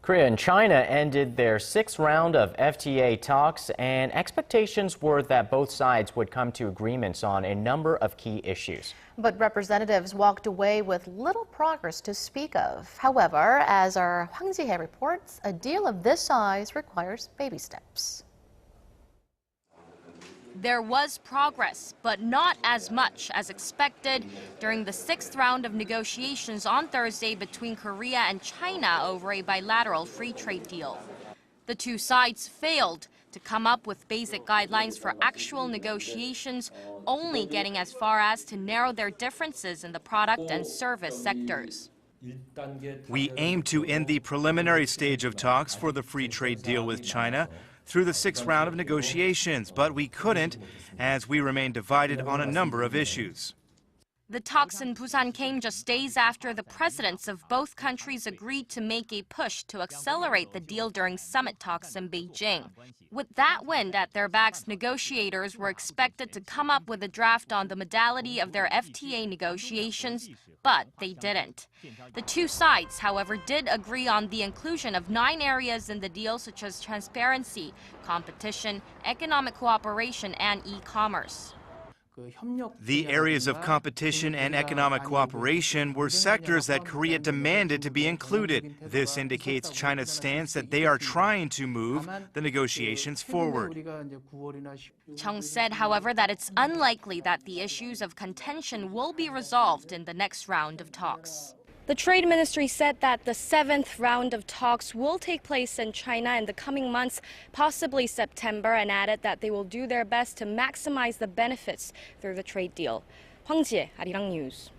Korea and China ended their sixth round of FTA talks, and expectations were that both sides would come to agreements on a number of key issues. But representatives walked away with little progress to speak of. However, as our Hwang Ji-hye reports, a deal of this size requires baby steps. There was progress, but not as much as expected during the sixth round of negotiations on Thursday between Korea and China over a bilateral free trade deal. The two sides failed to come up with basic guidelines for actual negotiations, only getting as far as to narrow their differences in the product and service sectors. We aim to end the preliminary stage of talks for the free trade deal with China through the sixth round of negotiations, but we couldn't as we remain divided on a number of issues. The talks in Busan came just days after the presidents of both countries agreed to make a push to accelerate the deal during summit talks in Beijing. With that wind at their backs, negotiators were expected to come up with a draft on the modality of their FTA negotiations, but they didn't. The two sides, however, did agree on the inclusion of 9 areas in the deal, such as transparency, competition, economic cooperation, and e-commerce. The areas of competition and economic cooperation were sectors that Korea demanded to be included. This indicates China's stance that they are trying to move the negotiations forward. Chung said, however, that it's unlikely that the issues of contention will be resolved in the next round of talks. The Trade Ministry said that the 7th round of talks will take place in China in the coming months, possibly September, and added that they will do their best to maximize the benefits through the trade deal. Hwang Ji-hye, Arirang News.